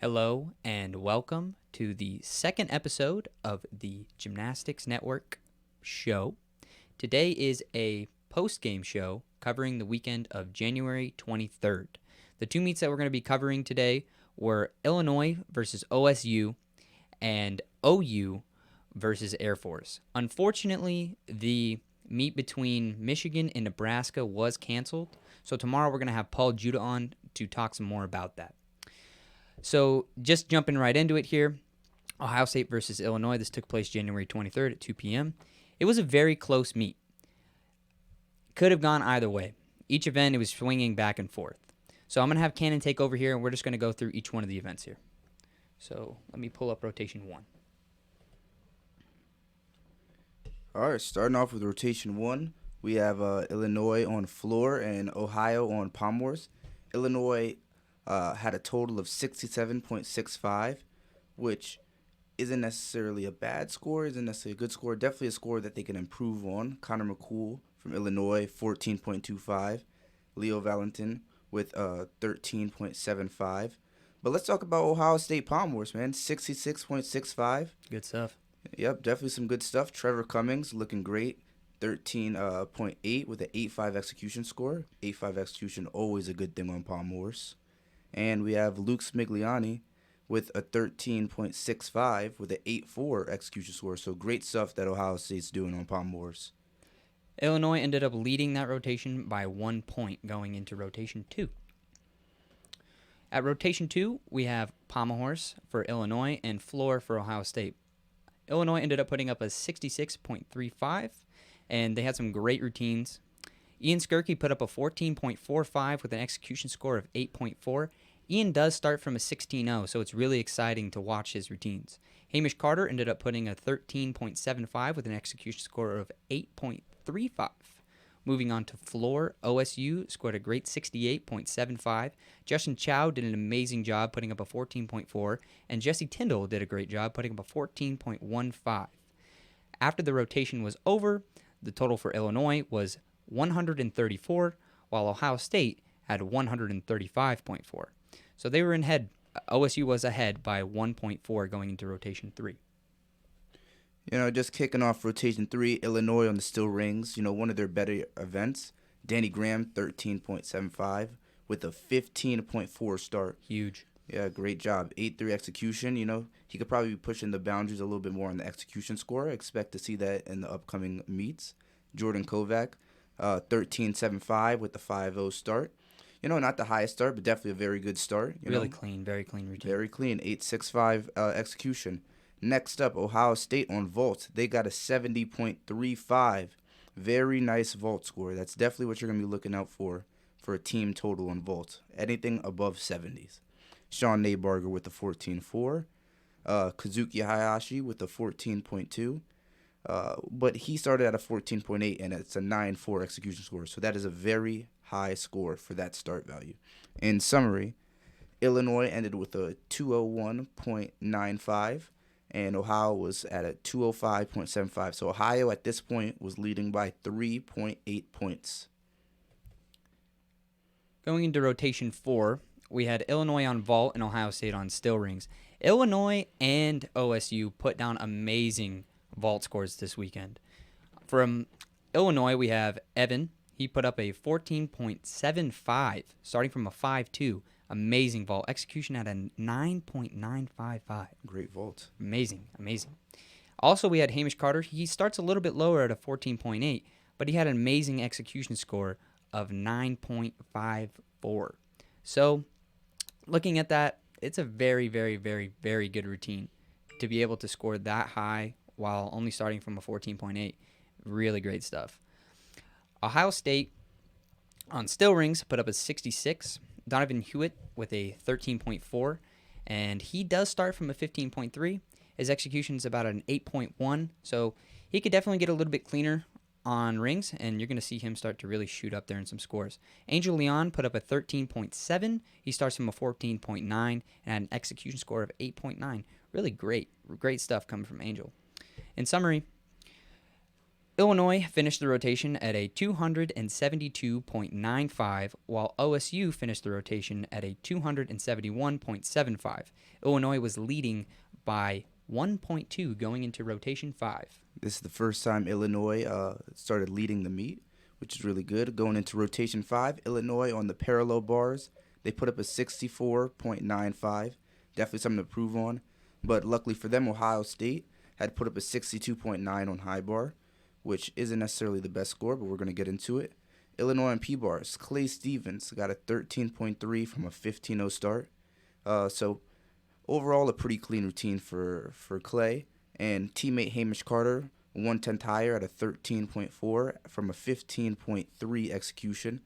Hello and welcome to the second episode of the Gymnastics Network show. Today is a post-game show covering the weekend of January 23rd. The two meets that we're going to be covering today were Illinois versus OSU and OU versus Air Force. Unfortunately, the meet between Michigan and Nebraska was canceled, so tomorrow we're going to have Paul JUDA on to talk some more about that. So just jumping right into it here, Ohio State versus Illinois. This took place January 23rd at 2 p.m. It was a very close meet. Could have gone either way. Each event, it was swinging back and forth. So I'm going to have Cannon take over here, and we're just going to go through each one of the events here. So let me pull up rotation 1. All right, starting off with rotation 1, we have Illinois on floor and Ohio on pommel horse. Illinois had a total of 67.65, which isn't necessarily a bad score, isn't necessarily a good score, definitely a score that they can improve on. Connor McCool from Illinois, 14.25. Leo Valentin with 13.75. But let's talk about Ohio State pommel horse, man, 66.65. Good stuff. Yep, definitely some good stuff. Trevor Cummings looking great. 13.8 with an 8.5 execution score. 8.5 execution, always a good thing on pommel horse. And we have Luke Smigliani with a 13.65 with an 8.4 execution score. So great stuff that Ohio State's doing on pommel horse. Illinois ended up leading that rotation by 1 point going into rotation 2. At rotation 2, we have pommel horse for Illinois and floor for Ohio State. Illinois ended up putting up a 66.35, and they had some great routines. Ian Skirky put up a 14.45 with an execution score of 8.4. Ian does start from a 16.0, so it's really exciting to watch his routines. Hamish Carter ended up putting a 13.75 with an execution score of 8.35. Moving on to floor, OSU scored a great 68.75. Justin Chow did an amazing job putting up a 14.4, and Jesse Tyndall did a great job putting up a 14.15. After the rotation was over, the total for Illinois was 134, while Ohio State had 135.4. So they were in head. OSU was ahead by 1.4 going into rotation 3. Just kicking off rotation 3, Illinois on the still rings, one of their better events. Danny Graham, 13.75 with a 15.4 start. Huge. Yeah, great job. 8.3 execution, he could probably be pushing the boundaries a little bit more on the execution score. I expect to see that in the upcoming meets. Jordan Kobeck, 13.75 with the 5.0 start. Not the highest start, but definitely a very good start. Really clean, very clean routine. Very clean, 8.65 execution. Next up, Ohio State on vault. They got a 70.35. Very nice vault score. That's definitely what you're going to be looking out for a team total on vault. Anything above 70s. Sean Naybarger with a 14.4. Kazuki Hayashi with a 14.2. But he started at a 14.8, and it's a 9.4 execution score. So that is a very high score for that start value. In summary, Illinois ended with a 201.95. And Ohio was at a 205.75. So Ohio at this point was leading by 3.8 points. Going into rotation 4, we had Illinois on vault and Ohio State on still rings. Illinois and OSU put down amazing vault scores this weekend. From Illinois, we have Evan. He put up a 14.75, starting from a 5.2. Amazing vault. Execution at a 9.955. Great vault. Amazing. Also, we had Hamish Carter. He starts a little bit lower at a 14.8, but he had an amazing execution score of 9.54. So, looking at that, it's a very, very, very, very good routine to be able to score that high while only starting from a 14.8. Really great stuff. Ohio State on still rings put up a 66. Donovan Hewitt with a 13.4, and he does start from a 15.3. His execution is about an 8.1, so he could definitely get a little bit cleaner on rings, and you're going to see him start to really shoot up there in some scores. Angel Leon put up a 13.7. He starts from a 14.9 and had an execution score of 8.9. Really great stuff coming from Angel. In summary, Illinois finished the rotation at a 272.95, while OSU finished the rotation at a 271.75. Illinois was leading by 1.2 going into rotation 5. This is the first time Illinois started leading the meet, which is really good. Going into rotation 5, Illinois on the parallel bars, they put up a 64.95. Definitely something to improve on. But luckily for them, Ohio State had put up a 62.9 on high bar, which isn't necessarily the best score, but we're going to get into it. Illinois on P-bars, Clay Stevens got a 13.3 from a 15-0 start. So overall, a pretty clean routine for Clay. And teammate Hamish Carter, 1/10 higher at a 13.4 from a 15.3 execution.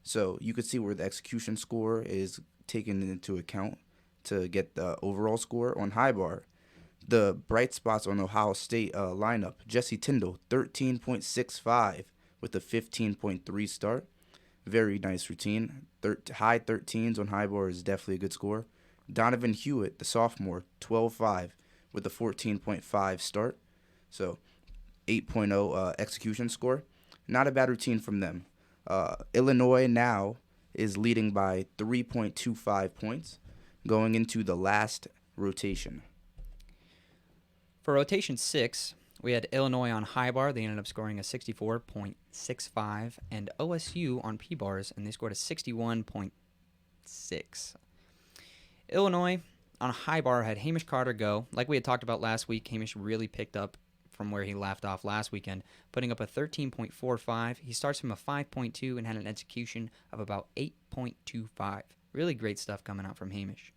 So you could see where the execution score is taken into account to get the overall score on high bar. The bright spots on the Ohio State lineup, Jesse Tyndall, 13.65 with a 15.3 start. Very nice routine. High 13s on high bar is definitely a good score. Donovan Hewitt, the sophomore, 12.5 with a 14.5 start. So 8.0 execution score. Not a bad routine from them. Illinois now is leading by 3.25 points going into the last rotation. For rotation 6, we had Illinois on high bar. They ended up scoring a 64.65, and OSU on P bars, and they scored a 61.6. Illinois on high bar had Hamish Carter go. Like we had talked about last week, Hamish really picked up from where he left off last weekend, putting up a 13.45. He starts from a 5.2 and had an execution of about 8.25. Really great stuff coming out from Hamish.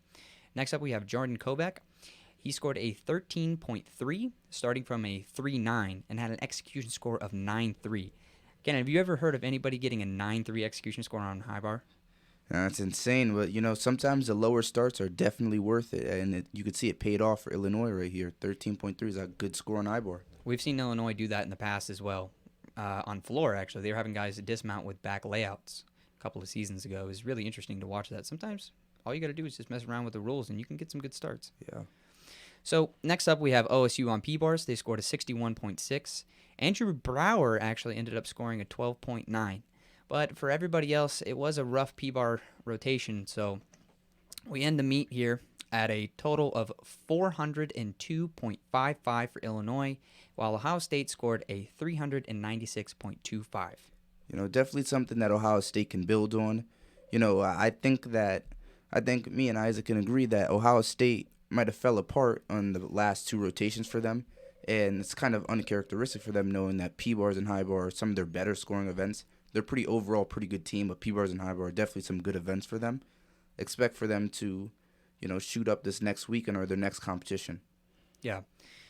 Next up, we have Jordan Kobeck. He scored a 13.3, starting from a 3.9, and had an execution score of 9.3. Again, have you ever heard of anybody getting a 9.3 execution score on high bar? That's insane, but sometimes the lower starts are definitely worth it, and you could see it paid off for Illinois right here. 13.3 is a good score on high bar. We've seen Illinois do that in the past as well. On floor, actually, they were having guys dismount with back layouts a couple of seasons ago. It was really interesting to watch that. Sometimes all you got to do is just mess around with the rules, and you can get some good starts. Yeah. So next up, we have OSU on P-bars. They scored a 61.6. Andrew Brower actually ended up scoring a 12.9. But for everybody else, it was a rough P-bar rotation. So we end the meet here at a total of 402.55 for Illinois, while Ohio State scored a 396.25. Definitely something that Ohio State can build on. I think me and Isaac can agree that Ohio State might have fell apart on the last two rotations for them, and it's kind of uncharacteristic for them knowing that P-bars and high bar are some of their better scoring events. They're pretty good team, but P-bars and high bar are definitely some good events for them. Expect for them to, shoot up this next weekend or their next competition. Yeah.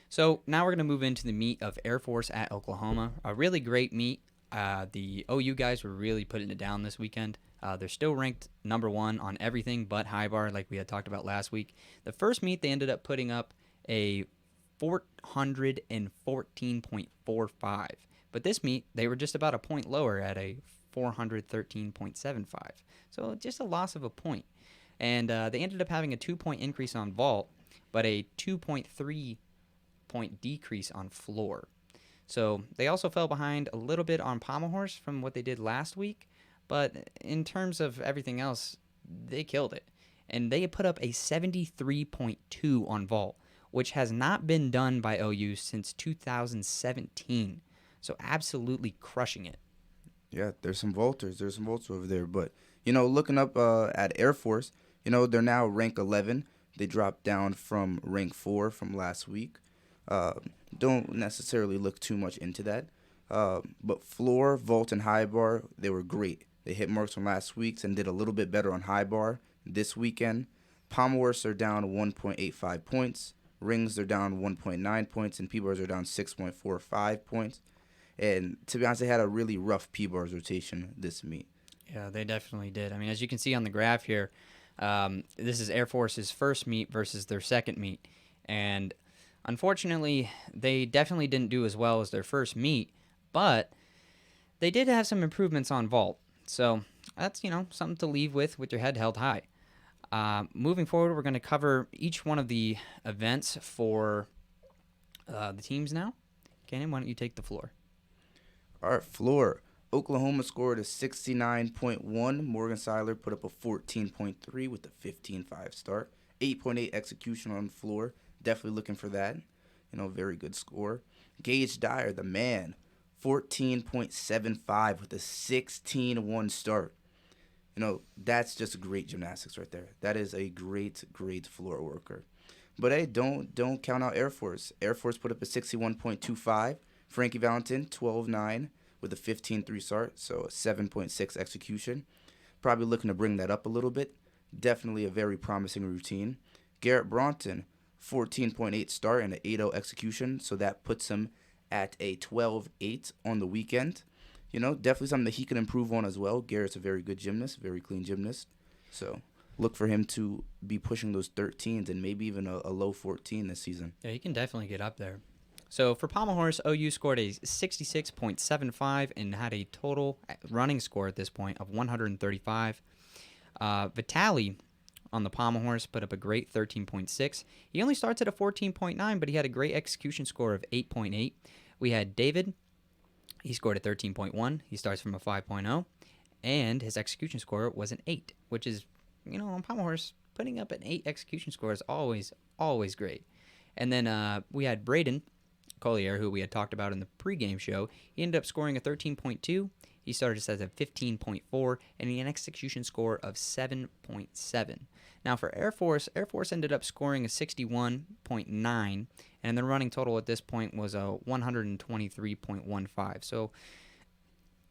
So now we're going to move into the meet of Air Force at Oklahoma. A really great meet. The OU guys were really putting it down this weekend. They're still ranked number 1 on everything but high bar, like we had talked about last week. The first meet, they ended up putting up a 414.45. But this meet, they were just about a point lower at a 413.75. So just a loss of a point. And they ended up having a 2-point increase on vault, but a 2.3-point decrease on floor. So they also fell behind a little bit on pommel horse from what they did last week. But in terms of everything else, they killed it. And they put up a 73.2 on vault, which has not been done by OU since 2017. So absolutely crushing it. Yeah, there's some vaulters. There's some vaulters over there. But, looking up at Air Force, they're now rank 11. They dropped down from rank 4 from last week. Don't necessarily look too much into that. But floor, vault, and high bar, they were great. They hit marks from last week's and did a little bit better on high bar this weekend. Pommel horse are down 1.85 points. Rings, they're down 1.9 points. And P-bars are down 6.45 points. And to be honest, they had a really rough P-bars rotation this meet. Yeah, they definitely did. I mean, as you can see on the graph here, this is Air Force's first meet versus their second meet. And unfortunately, they definitely didn't do as well as their first meet, but they did have some improvements on vault. So that's, something to leave with your head held high. Moving forward, we're going to cover each one of the events for the teams now. Kenan, why don't you take the floor? All right, floor. Oklahoma scored a 69.1. Morgan Seiler put up a 14.3 with a 15-5 start. 8.8 execution on the floor. Definitely looking for that. Very good score. Gage Dyer, the man, 14.75 with a 16-1 start. That's just great gymnastics right there. That is a great, great floor worker. But hey, don't count out Air Force. Air Force put up a 61.25. Frankie Valentin, 12.9 with a 15-3 start, so a 7.6 execution. Probably looking to bring that up a little bit. Definitely a very promising routine. Garrett Brenton, 14.8 start and an 8.0 execution, so that puts him at a 12.8 on the weekend. Definitely something that he can improve on as well. Garrett's a very good gymnast, very clean gymnast. So look for him to be pushing those 13s and maybe even a low 14 this season. Yeah, he can definitely get up there. So for Pommel Horse, OU scored a 66.75 and had a total running score at this point of 135. Vitali on the Pommel Horse put up a great 13.6. He only starts at a 14.9, but he had a great execution score of 8.8. We had David. He scored a 13.1. He starts from a 5.0. And his execution score was an 8, which is, on Pommel Horse, putting up an 8 execution score is always, always great. And then we had Braden Collier, who we had talked about in the pregame show. He ended up scoring a 13.2. He started as a 15.4, and he had an execution score of 7.7. Now for Air Force ended up scoring a 61.9, and the running total at this point was a 123.15. So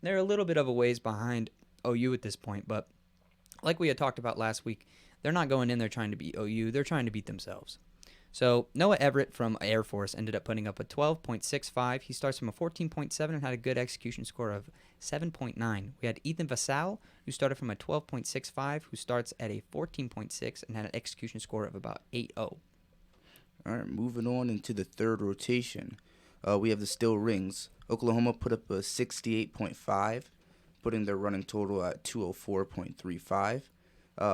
they're a little bit of a ways behind OU at this point, but like we had talked about last week, they're not going in there trying to beat OU. They're trying to beat themselves. So Noah Everett from Air Force ended up putting up a 12.65. He starts from a 14.7 and had a good execution score of 7.9. We had Ethan Vassal, who started from a 12.65, who starts at a 14.6 and had an execution score of about 8.0. All right, moving on into the third rotation. We have the Steel Rings. Oklahoma put up a 68.5, putting their running total at 204.35.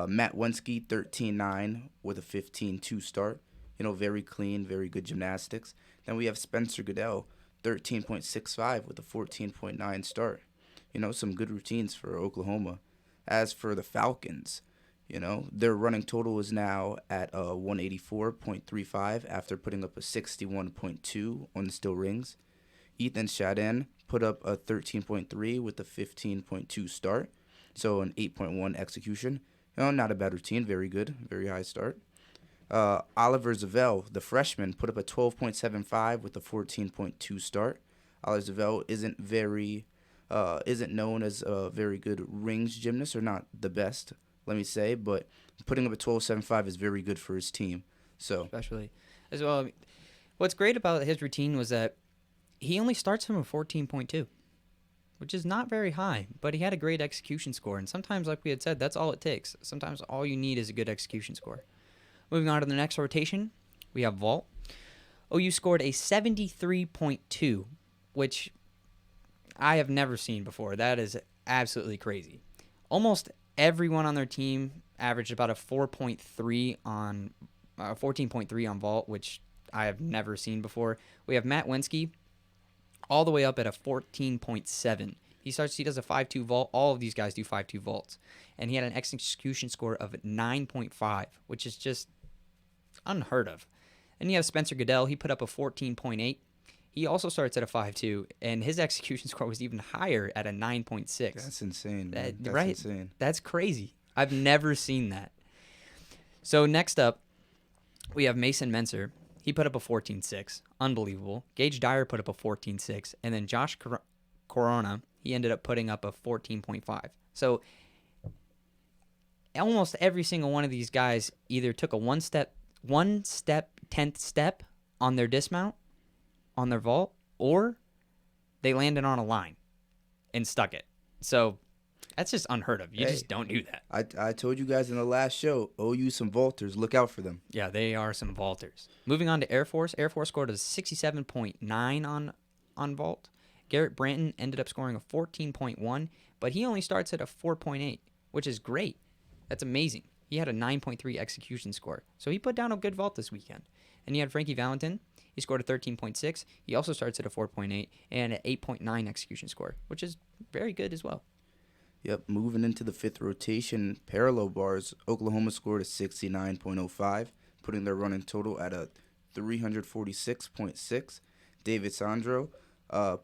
Matt Wensky, 13.9 with a 15.2 start. Very clean, very good gymnastics. Then we have Spencer Goodell, 13.65 with a 14.9 start. Some good routines for Oklahoma. As for the Falcons, their running total is now at 184.35 after putting up a 61.2 on the Steel Rings. Ethan Shadden put up a 13.3 with a 15.2 start, so an 8.1 execution. Not a bad routine, very good, very high start. Oliver Zavel, the freshman, put up a 12.75 with a 14.2 start. Oliver Zavel isn't known as a very good rings gymnast, or not the best, let me say, but putting up a 12.75 is very good for his team. So Especially as well. What's great about his routine was that he only starts from a 14.2, which is not very high, but he had a great execution score. And sometimes, like we had said, that's all it takes. Sometimes all you need is a good execution score. Moving on to the next rotation, we have vault. OU scored a 73.2, which I have never seen before. That is absolutely crazy. Almost everyone on their team averaged about a 4.3 on 14.3 on vault, which I have never seen before. We have Matt Wensky all the way up at a 14.7. He does a 5.2 vault. All of these guys do 5.2 vaults. And he had an execution score of 9.5, which is just unheard of. Then you have Spencer Goodell. He put up a 14.8. He also starts at a 5.2, and his execution score was even higher at a 9.6. That's insane. That's right? insane. That's crazy. I've never seen that. So next up, we have Mason Menser. He put up a 14.6. Unbelievable. Gage Dyer put up a 14.6. And then Josh Corona, he ended up putting up a 14.5. So almost every single one of these guys either took a one step, 10th step on their dismount, on their vault, or they landed on a line and stuck it. So that's just unheard of. You just don't do that. I told you guys in the last show, OU some vaulters. Look out for them. Yeah, they are some vaulters. Moving on to Air Force. Air Force scored a 67.9 on vault. Garrett Brenton ended up scoring a 14.1, but he only starts at a 4.8, which is great. That's amazing. He had a 9.3 execution score. So he put down a good vault this weekend. And you had Frankie Valentin. He He scored a 13.6. He also starts at a 4.8 and an 8.9 execution score, which is very good as well. Yep, moving into the fifth rotation, parallel bars, Oklahoma scored a 69.05, putting their running total at a 346.6. David Sandro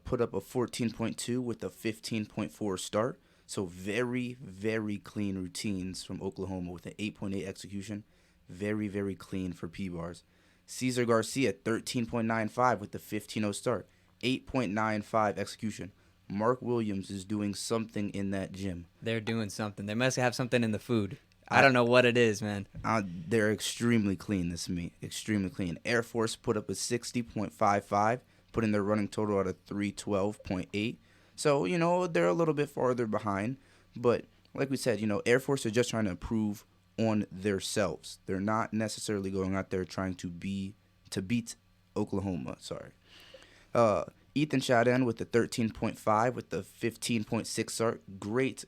put up a 14.2 with a 15.4 start. So very, very clean routines from Oklahoma with an 8.8 execution. Very, very clean for P-bars. Cesar Garcia, 13.95 with the 15.0 start. 8.95 execution. Mark Williams is doing something in that gym. They're doing something. They must have something in the food. I don't know what it is, man. They're extremely clean this meet. Extremely clean. Air Force put up a 60.55, putting their running total at a 312.8. So, they're a little bit farther behind. But like we said, Air Force are just trying to improve on themselves. They're not necessarily going out there trying to beat Oklahoma. Sorry. Ethan Chadin with the 13.5 with the 15.6 start. Great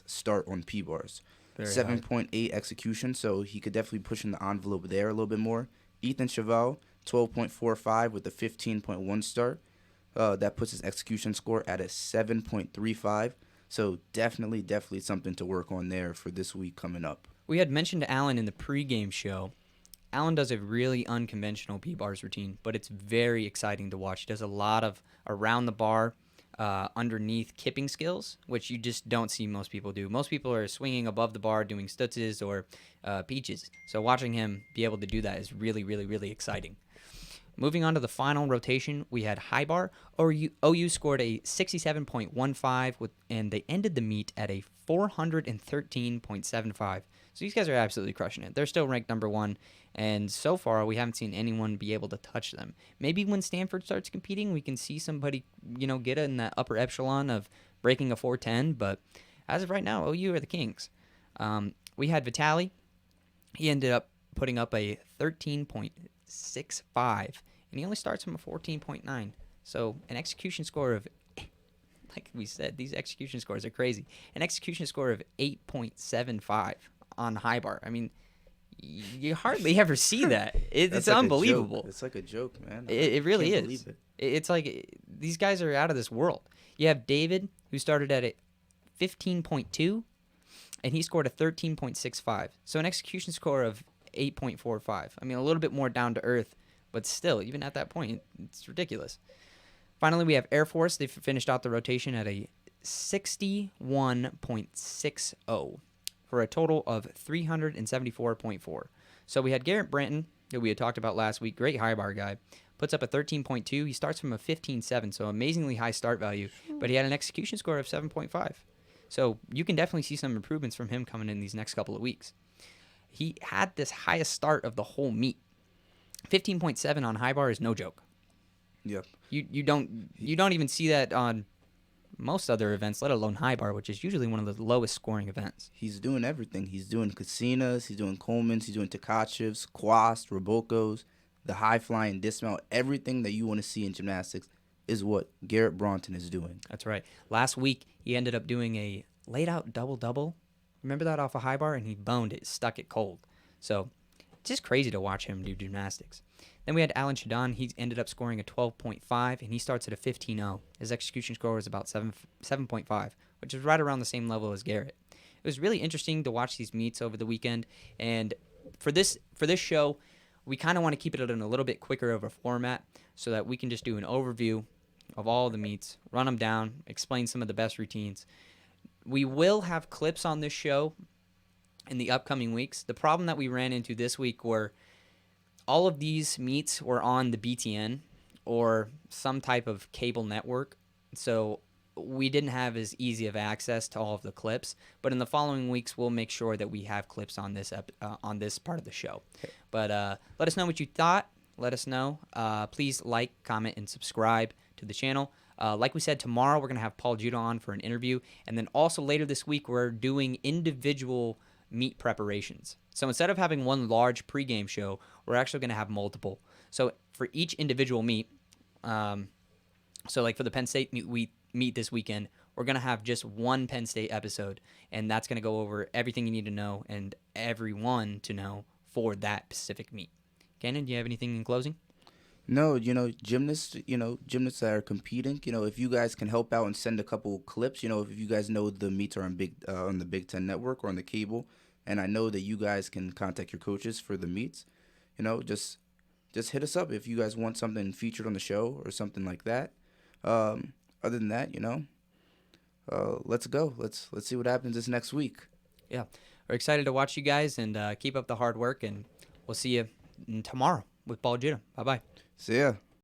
start on P-bars. 7.8 execution, so he could definitely push in the envelope there a little bit more. Ethan Chevelle, 12.45 with the 15.1 start. That puts his execution score at a 7.35. So definitely something to work on there for this week coming up. We had mentioned Allen in the pregame show. Allen does a really unconventional P-bars routine, but it's very exciting to watch. He does a lot of around the bar, underneath kipping skills, which you just don't see most people do. Most people are swinging above the bar doing stutzes or peaches. So watching him be able to do that is really, really, really exciting. Moving on to the final rotation, we had high bar. OU scored a 67.15, and they ended the meet at a 413.75. So these guys are absolutely crushing it. They're still ranked number 1, and so far we haven't seen anyone be able to touch them. Maybe when Stanford starts competing, we can see somebody, get in that upper echelon of breaking a 410, but as of right now, OU are the kings. We had Vitali. He ended up putting up a 13.65, and he only starts from a 14.9. So an execution score of, like we said, these execution scores are crazy. An execution score of 8.75 on high bar. I mean, you hardly ever see that. It's like unbelievable. It's like a joke, man. It really is. It's like these guys are out of this world. You have David, who started at a 15.2, and he scored a 13.65. So an execution score of 8.45. I mean, a little bit more down to earth, but still, even at that point, it's ridiculous. Finally, we have Air Force. They finished out the rotation at a 61.60 for a total of 374.4. So we had Garrett Brenton, who we had talked about last week, great high bar guy, puts up a 13.2. He starts from a 15.7, so amazingly high start value, but he had an execution score of 7.5. So you can definitely see some improvements from him coming in these next couple of weeks. He had this highest start of the whole meet. 15.7 on high bar is no joke. Yep. You don't even see that on most other events, let alone high bar, which is usually one of the lowest scoring events. He's doing everything. He's doing Casinas, he's doing Coleman's, he's doing Tkachev's, Quast, Robocos, the high flying dismount. Everything that you want to see in gymnastics is what Garrett Brenton is doing. That's right. Last week, he ended up doing a laid out double-double. Remember that off a high bar? And he boned it, stuck it cold. So it's just crazy to watch him do gymnastics. Then we had Alan Chadon. He ended up scoring a 12.5, and he starts at a 15.0. His execution score was about 7.5, which is right around the same level as Garrett. It was really interesting to watch these meets over the weekend, and for this show, we kind of want to keep it in a little bit quicker of a format so that we can just do an overview of all the meets, run them down, explain some of the best routines. We will have clips on this show in the upcoming weeks. The problem that we ran into this week were all of these meets were on the BTN or some type of cable network, so we didn't have as easy of access to all of the clips. But in the following weeks, we'll make sure that we have clips on this part of the show. Okay. But let us know what you thought. Let us know. Please like, comment, and subscribe to the channel. Like we said, tomorrow we're going to have Paul JUDA on for an interview. And then also later this week, we're doing individual meet preparations. So instead of having one large pregame show, we're actually going to have multiple. So for each individual meet, so like for the Penn State meet this weekend, we're going to have just one Penn State episode, and that's going to go over everything you need to know and everyone to know for that specific meet. Cannon, do you have anything in closing? No, gymnasts that are competing, if you guys can help out and send a couple clips, if you guys know the meets are on the Big Ten Network or on the cable, and I know that you guys can contact your coaches for the meets, just hit us up if you guys want something featured on the show or something like that. Other than that, let's go. Let's see what happens this next week. Yeah, we're excited to watch you guys, and keep up the hard work, and we'll see you tomorrow with Ball Judah. Bye-bye. See ya.